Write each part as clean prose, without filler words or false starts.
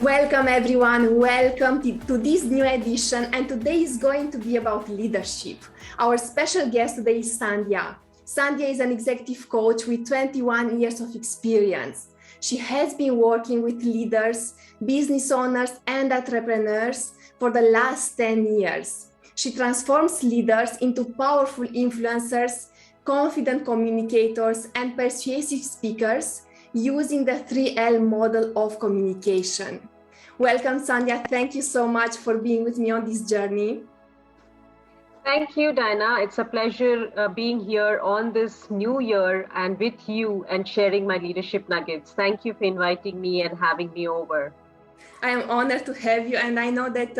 Welcome everyone, welcome to this new edition, and today is going to be about leadership. Our special guest today is Sandhyaa. Sandhyaa is an executive coach with 21 years of experience. She has been working with leaders, business owners, and entrepreneurs for the last 10 years. She transforms leaders into powerful influencers, confident communicators, and persuasive speakers using the 3L model of communication. Welcome, Sandhyaa. Thank you so much for being with me on this journey. Thank you, Diana. It's a pleasure being here on this new year and with you and sharing my leadership nuggets. Thank you for inviting me and having me over. I am honored to have you, and I know that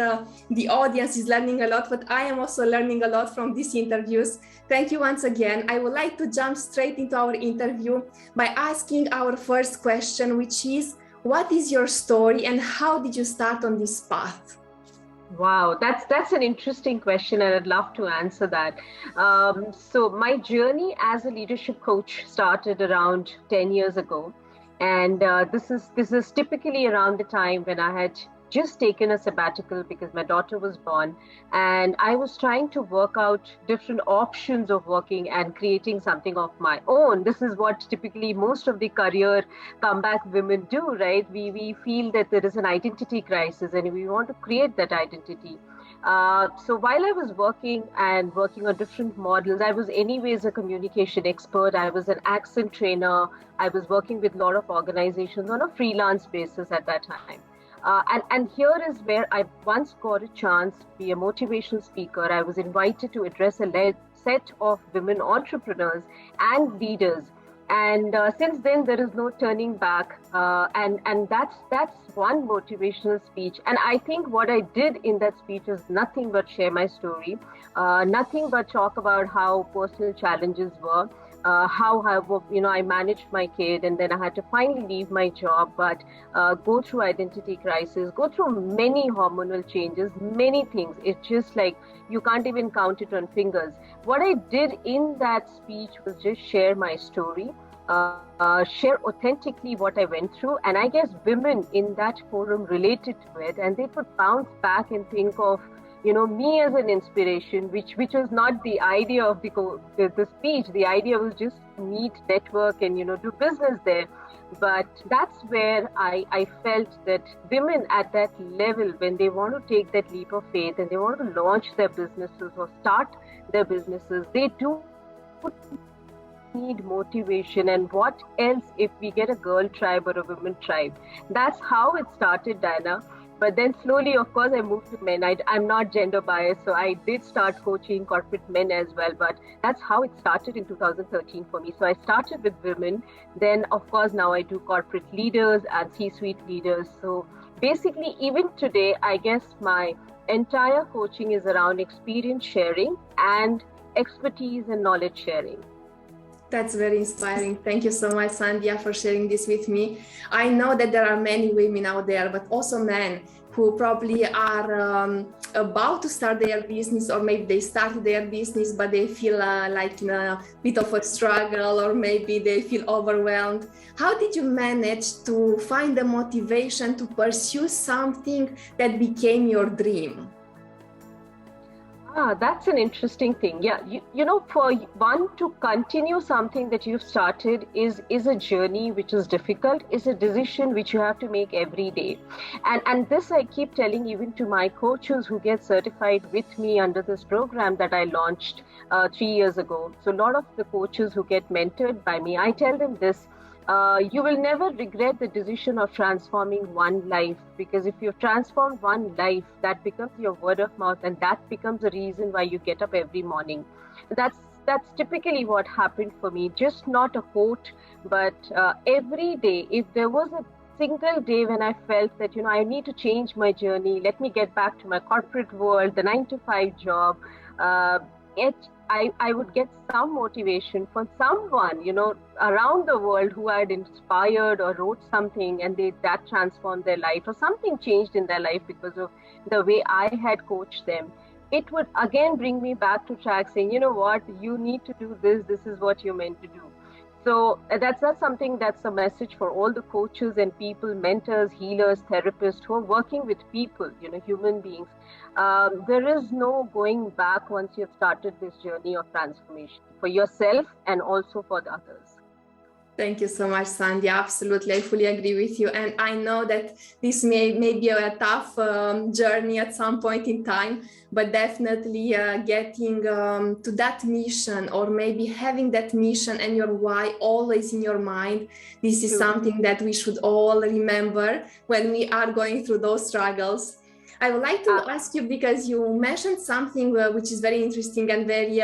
the audience is learning a lot, but I am also learning a lot from these interviews. Thank you once again. I would like to jump straight into our interview by asking our first question, which is, what is your story and how did you start on this path? Wow, that's an interesting question, and I'd love to answer that. So my journey as a leadership coach started around 10 years ago. And this is typically around the time when I had just taken a sabbatical because my daughter was born, and I was trying to work out different options of working and creating something of my own. This is what typically most of the career comeback women do, right? We feel that there is an identity crisis and we want to create that identity. So while I was working on different models, I was anyways a communication expert. I was an accent trainer. I was working with a lot of organizations on a freelance basis at that time. And here is where I once got a chance to be a motivational speaker. I was invited to address a set of women entrepreneurs and leaders. And since then, there is no turning back. And that's one motivational speech. And I think what I did in that speech is nothing but share my story, nothing but talk about how personal challenges were, how I managed my kid, and then I had to finally leave my job, but go through identity crisis, go through many hormonal changes, many things. It's just like you can't even count it on fingers. What I did in that speech was just share my story, share authentically what I went through, and I guess women in that forum related to it, and they could bounce back and think of me as an inspiration, which was not the idea of the speech. The idea was just meet, network, and do business there. But that's where I felt that women at that level, when they want to take that leap of faith and they want to launch their businesses or start their businesses, they do need motivation. And what else if we get a girl tribe or a women tribe? That's how it started, Diana. But then slowly, of course, I moved to men. I'm not gender biased, so I did start coaching corporate men as well. But that's how it started in 2013 for me. So I started with women. Then, of course, now I do corporate leaders and C-suite leaders. So basically, even today, I guess my entire coaching is around experience sharing and expertise and knowledge sharing. That's very inspiring. Thank you so much, Sandhyaa, for sharing this with me. I know that there are many women out there, but also men who probably are about to start their business, or maybe they started their business, but they feel like in a bit of a struggle, or maybe they feel overwhelmed. How did you manage to find the motivation to pursue something that became your dream? That's an interesting thing. Yeah, for one to continue something that you've started is a journey which is difficult, is a decision which you have to make every day. And this I keep telling even to my coaches who get certified with me under this program that I launched 3 years ago. So a lot of the coaches who get mentored by me, I tell them this. You will never regret the decision of transforming one life, because if you've transformed one life, that becomes your word of mouth, and that becomes the reason why you get up every morning. That's typically what happened for me. Just not a quote, but every day. If there was a single day when I felt that I need to change my journey, let me get back to my corporate world, the 9-to-5 job. I would get some motivation from someone, around the world who had inspired or wrote something and that transformed their life, or something changed in their life because of the way I had coached them. It would again bring me back to track saying, you know what, you need to do this. This is what you're meant to do. So that's something, that's a message for all the coaches and people, mentors, healers, therapists who are working with people, human beings. There is no going back once you've started this journey of transformation for yourself and also for the others. Thank you so much, Sandhyaa. Absolutely, I fully agree with you. And I know that this may be a tough journey at some point in time, but definitely getting to that mission, or maybe having that mission and your why always in your mind, this is something that we should all remember when we are going through those struggles. I would like to ask you, because you mentioned something which is very interesting and very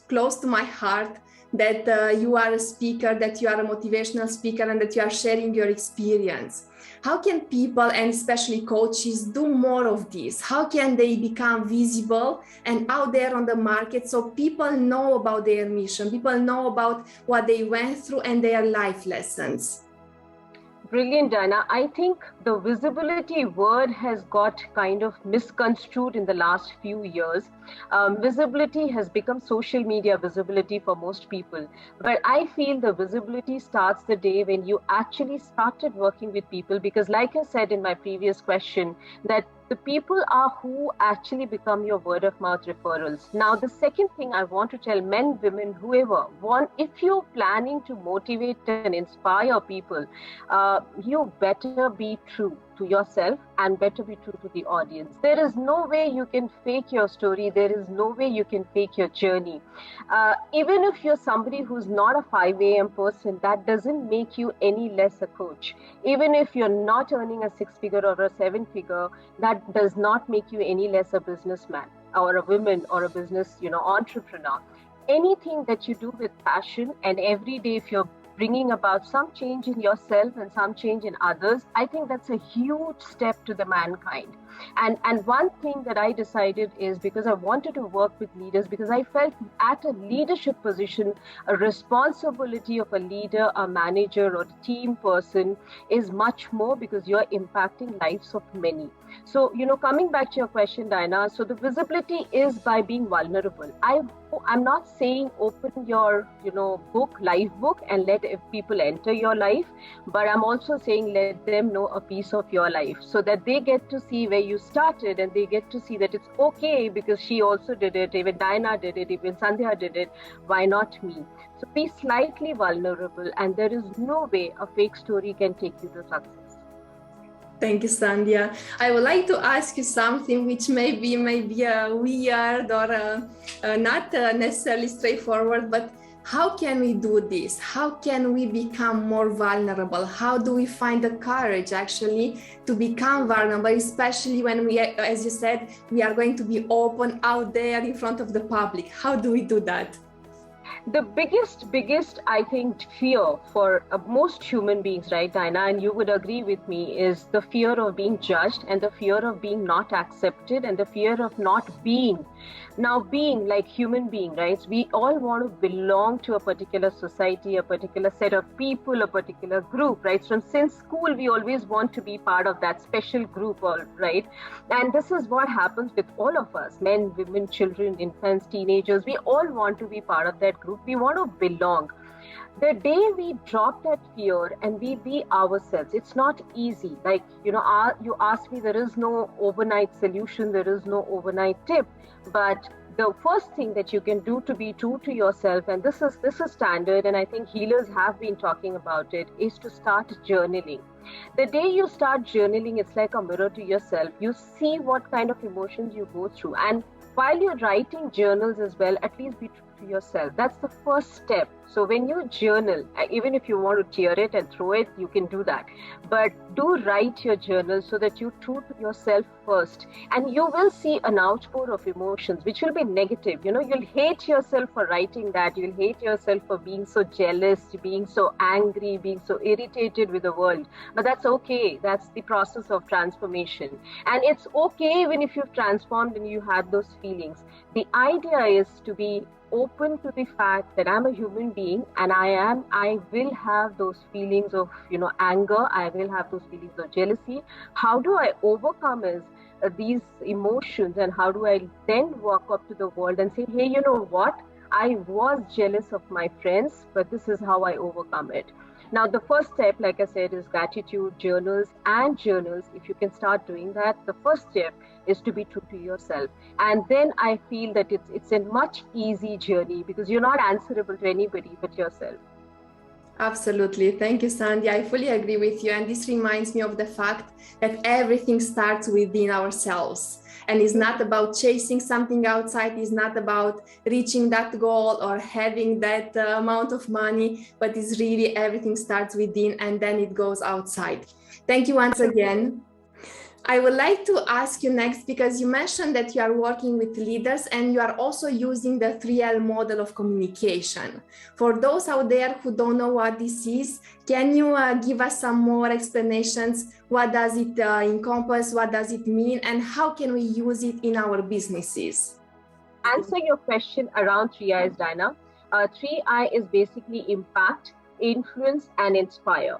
close to my heart, that you are a speaker, that you are a motivational speaker, and that you are sharing your experience. How can people, and especially coaches, do more of this? How can they become visible and out there on the market so people know about their mission, people know about what they went through and their life lessons? Brilliant, Diana. I think the visibility word has got kind of misconstrued in the last few years. Visibility has become social media visibility for most people. But I feel the visibility starts the day when you actually started working with people, because like I said in my previous question, that the people are who actually become your word of mouth referrals. Now, the second thing I want to tell men, women, whoever, if you're planning to motivate and inspire people, you better be true to yourself and better be true to the audience. There is no way you can fake your story. There is no way you can fake your journey. Even if you're somebody who's not a 5 a.m. person, that doesn't make you any less a coach. Even if you're not earning a 6-figure or a 7-figure, that does not make you any less a businessman or a woman or a business, entrepreneur. Anything that you do with passion, and every day if you're bringing about some change in yourself and some change in others, I think that's a huge step to the mankind. And one thing that I decided is, because I wanted to work with leaders, because I felt at a leadership position, a responsibility of a leader, a manager, or a team person is much more, because you're impacting lives of many. So, coming back to your question, Diana, so the visibility is by being vulnerable. I'm not saying open your, life book and let people enter your life, but I'm also saying let them know a piece of your life, so that they get to see where you started, and they get to see that it's okay, because she also did it, even Diana did it, even Sandhyaa did it, why not me? So be slightly vulnerable, and there is no way a fake story can take you to success. Thank you, Sandhyaa. I would like to ask you something which may be weird or not necessarily straightforward, but how can we do this? How can we become more vulnerable? How do we find the courage actually to become vulnerable, especially when we, as you said, we are going to be open out there in front of the public? How do we do that? The biggest, I think, fear for most human beings, right, Diana, and you would agree with me, is the fear of being judged, and the fear of being not accepted, and the fear of not being. Now, being like human being, right? We all want to belong to a particular society, a particular set of people, a particular group, right? Since school, we always want to be part of that special group, right? And this is what happens with all of us, men, women, children, infants, teenagers. We all want to be part of that group. We want to belong. The day we drop that fear and we be ourselves, it's not easy. Like, you asked me, there is no overnight solution, there is no overnight tip. But the first thing that you can do to be true to yourself, and this is standard, and I think healers have been talking about it, is to start journaling. The day you start journaling, it's like a mirror to yourself. You see what kind of emotions you go through. And while you're writing journals as well, at least be true to yourself. That's the first step. So when you journal, even if you want to tear it and throw it, you can do that. But do write your journal so that you're true to yourself first. And you will see an outpour of emotions, which will be negative. You'll hate yourself for writing that. You'll hate yourself for being so jealous, being so angry, being so irritated with the world. But that's okay. That's the process of transformation. And it's okay even if you've transformed and you had those feelings. The idea is to be open to the fact that I'm a human being, and I will have those feelings of, anger. I will have those feelings of jealousy. How do I overcome these emotions, and how do I then walk up to the world and say, hey, you know what? I was jealous of my friends, but this is how I overcome it. Now, the first step, like I said, is gratitude journals and journals. If you can start doing that, the first step is to be true to yourself. And then I feel that it's a much easy journey because you're not answerable to anybody but yourself. Absolutely. Thank you, Sandhyaa. I fully agree with you. And this reminds me of the fact that everything starts within ourselves. And it's not about chasing something outside, it's not about reaching that goal or having that amount of money, but it's really everything starts within and then it goes outside. Thank you once again. I would like to ask you next, because you mentioned that you are working with leaders and you are also using the 3L model of communication. For those out there who don't know what this is, can you give us some more explanations? What does it encompass? What does it mean? And how can we use it in our businesses? Answering your question around 3I's, Dinah, 3I is basically impact, influence, and inspire.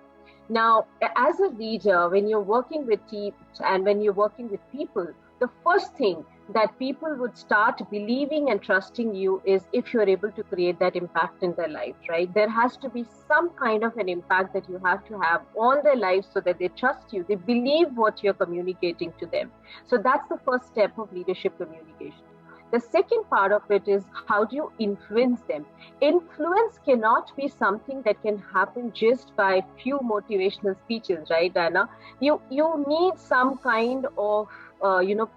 Now, as a leader, when you're working with teams and when you're working with people, the first thing that people would start believing and trusting you is if you're able to create that impact in their life, right? There has to be some kind of an impact that you have to have on their lives so that they trust you. They believe what you're communicating to them. So that's the first step of leadership communication. The second part of it is how do you influence them? Influence cannot be something that can happen just by few motivational speeches, right, Diana? You need some kind of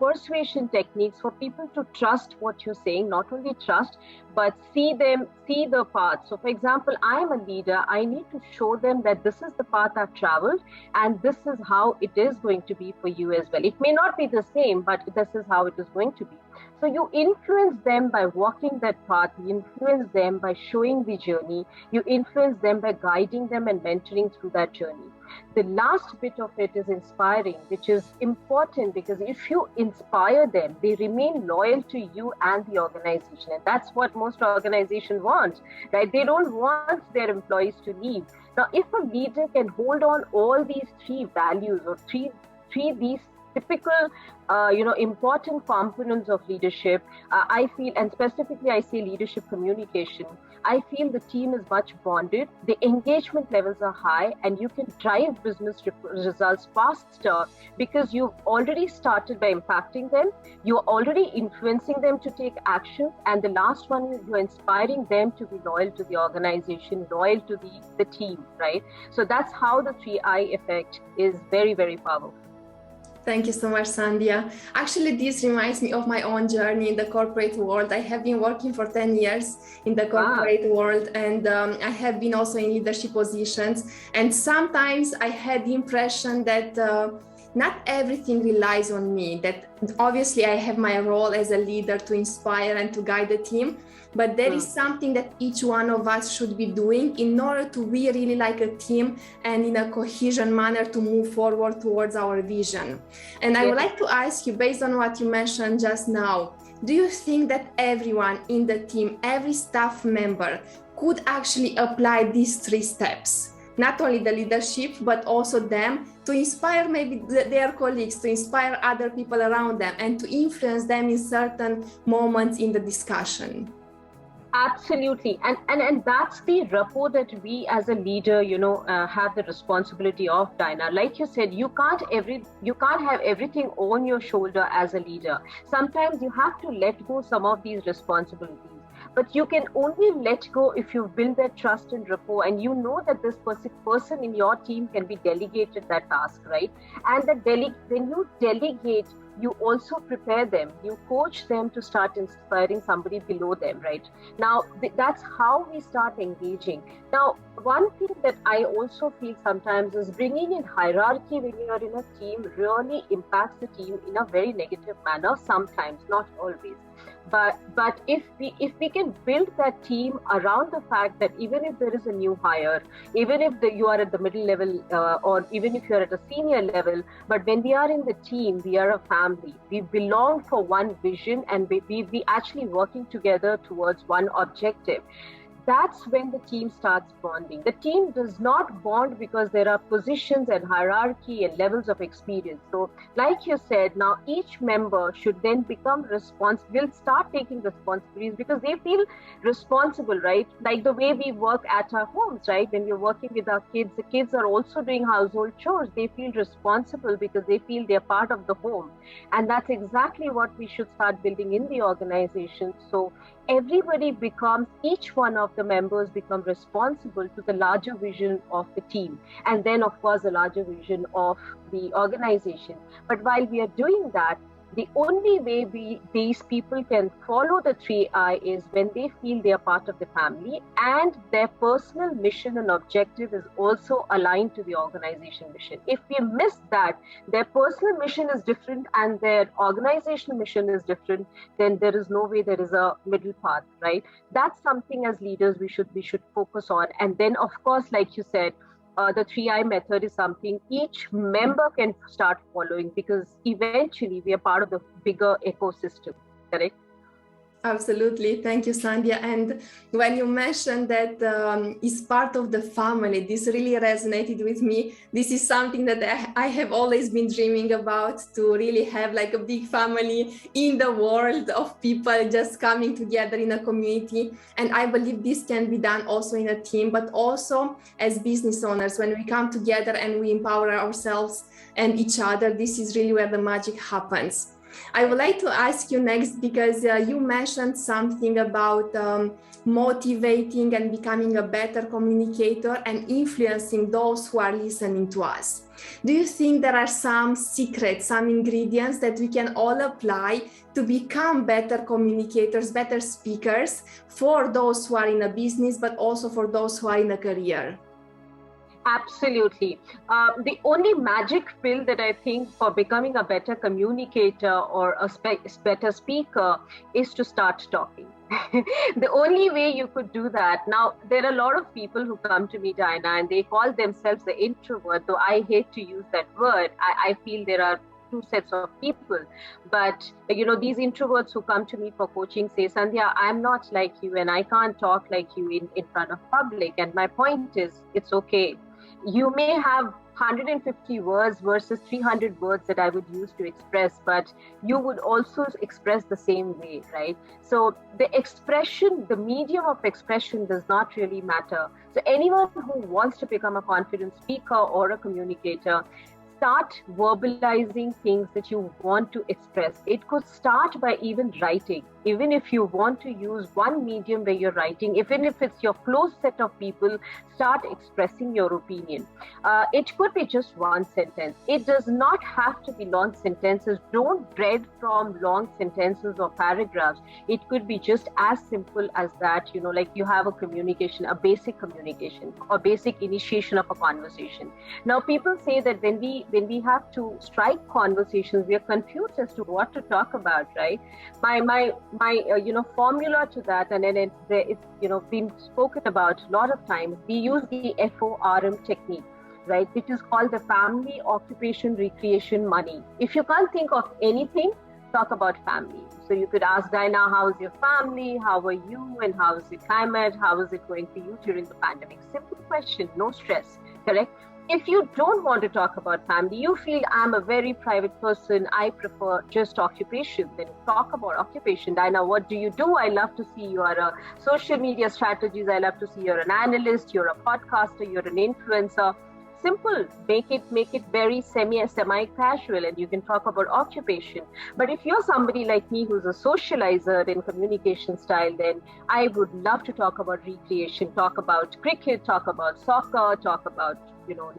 persuasion techniques for people to trust what you're saying, not only trust, but see the path. So for example, I'm a leader, I need to show them that this is the path I've traveled and this is how it is going to be for you as well. It may not be the same, but this is how it is going to be. So you influence them by walking that path, you influence them by showing the journey, you influence them by guiding them and mentoring through that journey. The last bit of it is inspiring, which is important because if you inspire them, they remain loyal to you and the organization. And that's what most organizations want, right? They don't want their employees to leave. Now, if a leader can hold on all these three values or three these typical, important components of leadership, I feel, and specifically I say leadership communication, I feel the team is much bonded, the engagement levels are high, and you can drive business results faster because you've already started by impacting them, you're already influencing them to take action, and the last one is you're inspiring them to be loyal to the organization, loyal to the team, right? So that's how the 3I effect is very, very powerful. Thank you so much, Sandhyaa. Actually, this reminds me of my own journey in the corporate world. I have been working for 10 years in the corporate world, and I have been also in leadership positions. And sometimes I had the impression that not everything relies on me, that obviously I have my role as a leader to inspire and to guide the team, but there is something that each one of us should be doing in order to be really like a team and in a cohesion manner to move forward towards our vision. And I would like to ask you, based on what you mentioned just now, do you think that everyone in the team, every staff member could actually apply these 3 steps? Not only the leadership, but also them to inspire maybe their colleagues, to inspire other people around them and to influence them in certain moments in the discussion. Absolutely. And that's the rapport that we as a leader, have the responsibility of, Dinah. Like you said, you can't have everything on your shoulder as a leader. Sometimes you have to let go some of these responsibilities. But you can only let go if you build that trust and rapport and you know that this person in your team can be delegated that task, right? And when you delegate, you also prepare them, you coach them to start inspiring somebody below them, right? Now, that's how we start engaging. Now, one thing that I also feel sometimes is bringing in hierarchy when you are in a team really impacts the team in a very negative manner, sometimes, not always. But if we can build that team around the fact that even if there is a new hire, even if you are at the middle level or even if you're at a senior level, but when we are in the team, we are a family. We belong for one vision and we actually working together towards one objective. that's when the team starts bonding. The team does not bond because there are positions and hierarchy and levels of experience. So like you said, now each member should then become responsible, will start taking responsibilities because they feel responsible, right? Like the way we work at our homes, right? When we're working with our kids, the kids are also doing household chores. They feel responsible because they feel they're part of the home. And that's exactly what we should start building in the organization. So everybody becomes, each one of the members become responsible to the larger vision of the team, and then of course the larger vision of the organization. But while we are doing that, the only way these people can follow the 3I is when they feel they are part of the family and their personal mission and objective is also aligned to the organization mission. If we miss that, their personal mission is different and their organizational mission is different, then there is no way there is a middle path, right? That's something as leaders we should focus on. And then of course, like you said, the 3I method is something each member can start following because eventually we are part of the bigger ecosystem, correct? Absolutely. Thank you, Sandhyaa. And when you mentioned that is part of the family, this really resonated with me. This is something that I have always been dreaming about, to really have like a big family in the world of people just coming together in a community. And I believe this can be done also in a team, but also as business owners, when we come together and we empower ourselves and each other, this is really where the magic happens. I would like to ask you next, because you mentioned something about motivating and becoming a better communicator and influencing those who are listening to us. Do you think there are some secrets, some ingredients that we can all apply to become better communicators, better speakers for those who are in a business, but also for those who are in a career? Absolutely. The only magic pill that I think for becoming a better communicator or a better speaker is to start talking. The only way you could do that. Now, there are a lot of people who come to me, Diana, and they call themselves the introvert, though I hate to use that word. I feel there are two sets of people. But, these introverts who come to me for coaching say, Sandhyaa, I'm not like you and I can't talk like you in front of public. And my point is, it's okay. You may have 150 words versus 300 words that I would use to express, but you would also express the same way, right? So the expression, the medium of expression does not really matter. So anyone who wants to become a confident speaker or a communicator, start verbalizing things that you want to express. It could start by even writing. Even if you want to use one medium where you're writing, even if it's your close set of people, start expressing your opinion. It could be just one sentence. It does not have to be long sentences. Don't dread from long sentences or paragraphs. It could be just as simple as that, like you have a communication, a basic communication, or basic initiation of a conversation. Now, people say that when we have to strike conversations, we are confused as to what to talk about, right? My formula to that, and then it's been spoken about a lot of times. We use the FORM technique, right, which is called the family, occupation, recreation, money. If you can't think of anything, talk about family. So you could ask Diana, how's your family? How are you? And how's the climate? How is it going for you during the pandemic? Simple question, no stress, correct? If you don't want to talk about family, you feel I'm a very private person, I prefer just occupation, then talk about occupation. Diana, what do you do? I love to see you are a social media strategist. I love to see you're an analyst, you're a podcaster, you're an influencer. Simple, make it very semi-casual, and you can talk about occupation. But if you're somebody like me who's a socializer in communication style, then I would love to talk about recreation, talk about cricket, talk about soccer, talk about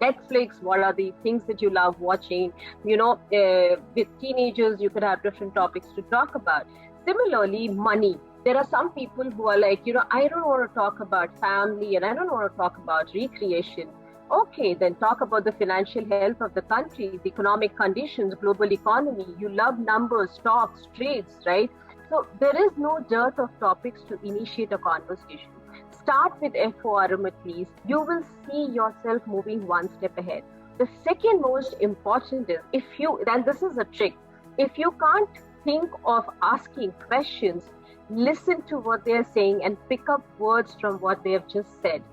Netflix. What are the things that you love watching? With teenagers, you could have different topics to talk about. Similarly, money. There are some people who are like, I don't want to talk about family and I don't want to talk about recreation. Okay, then talk about the financial health of the country, the economic conditions, global economy. You love numbers, stocks, trades, right? So there is no dearth of topics to initiate a conversation. Start with FORM at least. You will see yourself moving one step ahead. The second most important is, and this is a trick, if you can't think of asking questions, listen to what they're saying and pick up words from what they have just said.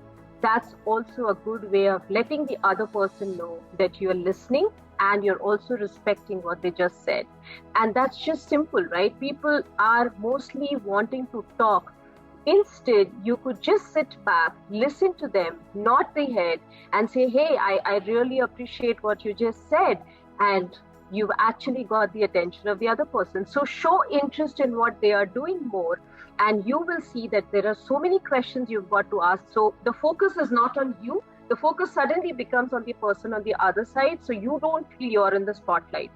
That's also a good way of letting the other person know that you're listening and you're also respecting what they just said. And that's just simple, right? People are mostly wanting to talk. Instead, you could just sit back, listen to them, nod the head, and say, hey, I really appreciate what you just said. And you've actually got the attention of the other person. So show interest in what they are doing more. And you will see that there are so many questions you've got to ask. So the focus is not on you. The focus suddenly becomes on the person on the other side. So you don't feel you're in the spotlight.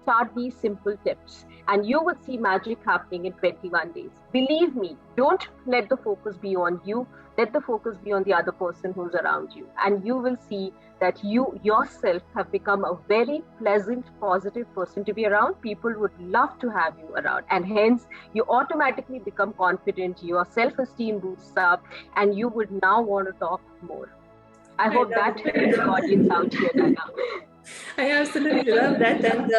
Start these simple tips and you will see magic happening in 21 days. Believe me, don't let the focus be on you. Let the focus be on the other person who's around you. And you will see that you yourself have become a very pleasant, positive person to be around. People would love to have you around. And hence, you automatically become confident. Your self-esteem boosts up and you would now want to talk more. I hope that helps the audience out here, Dana. I absolutely love that. And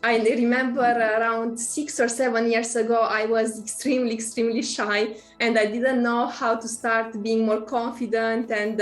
I remember around 6 or 7 years ago, I was extremely shy and I didn't know how to start being more confident and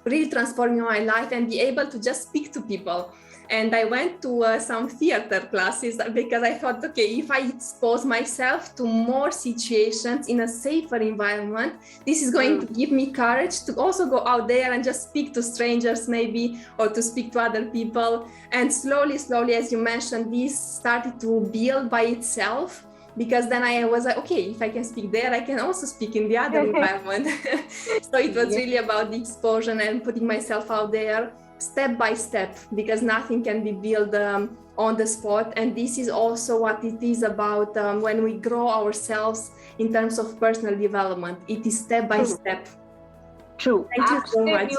really transforming my life and be able to just speak to people. And I went to some theater classes because I thought, okay, if I expose myself to more situations in a safer environment, this is going to give me courage to also go out there and just speak to strangers maybe, or to speak to other people. And slowly, as you mentioned, this started to build by itself. Because then I was like, okay, if I can speak there, I can also speak in the other environment. So it was really about the exposure and putting myself out there step by step, because nothing can be built on the spot. And this is also what it is about when we grow ourselves in terms of personal development. It is step by step. True. Thank you so much.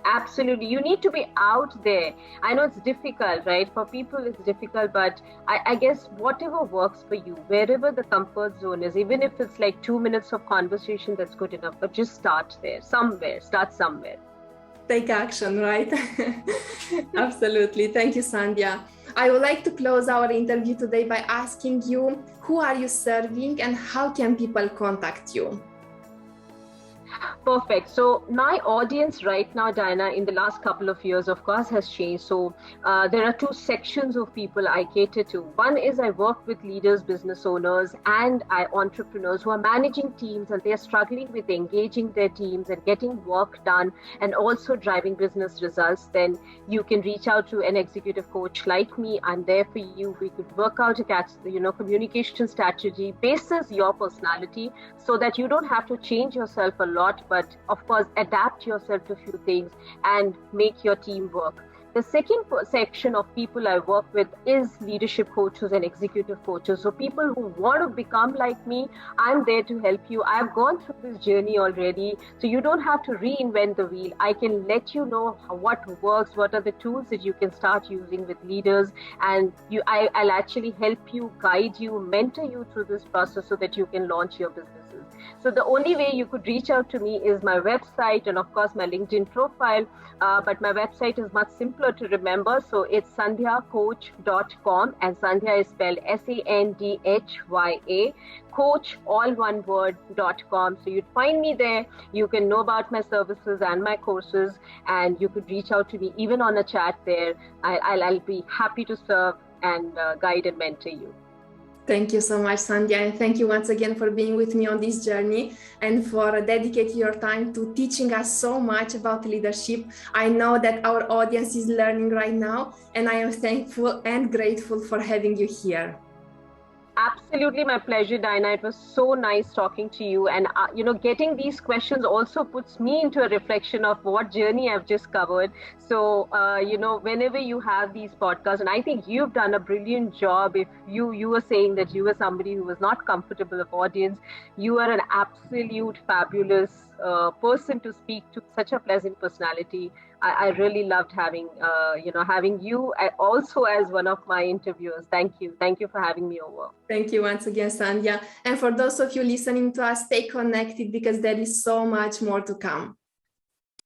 Absolutely. You need to be out there. I know it's difficult, right? For people, it's difficult, but I guess whatever works for you, wherever the comfort zone is, even if it's like 2 minutes of conversation, that's good enough. But just start there, start somewhere. Take action, right? Absolutely. Thank you, Sandhyaa. I would like to close our interview today by asking you, who are you serving and how can people contact you? Perfect. So my audience right now, Diana, in the last couple of years, of course, has changed. So there are two sections of people I cater to. One is I work with leaders, business owners, and entrepreneurs who are managing teams and they're struggling with engaging their teams and getting work done and also driving business results. Then you can reach out to an executive coach like me. I'm there for you. We could work out a communication strategy basis your personality so that you don't have to change yourself a lot, but of course, adapt yourself to a few things and make your team work. The second section of people I work with is leadership coaches and executive coaches. So people who want to become like me, I'm there to help you. I've gone through this journey already. So you don't have to reinvent the wheel. I can let you know what works, what are the tools that you can start using with leaders. And I'll actually help you, guide you, mentor you through this process so that you can launch your businesses. So the only way you could reach out to me is my website and of course my LinkedIn profile. But my website is much simpler to remember. So it's sandhyacoach.com and Sandhyaa is spelled Sandhya, coach, all one word.com. So you'd find me there. You can know about my services and my courses and you could reach out to me even on a chat there. I'll be happy to serve and guide and mentor you. Thank you so much, Sandhyaa, and thank you once again for being with me on this journey and for dedicating your time to teaching us so much about leadership. I know that our audience is learning right now, and I am thankful and grateful for having you here. Absolutely my pleasure, Diana. It was so nice talking to you. And, getting these questions also puts me into a reflection of what journey I've just covered. So, whenever you have these podcasts, and I think you've done a brilliant job. If you were saying that you were somebody who was not comfortable of audience, you are an absolute fabulous person to speak to, such a pleasant personality. I really loved having you also as one of my interviewers. Thank you for having me over. Thank you once again, Sandhyaa. And for those of you listening to us, stay connected because there is so much more to come.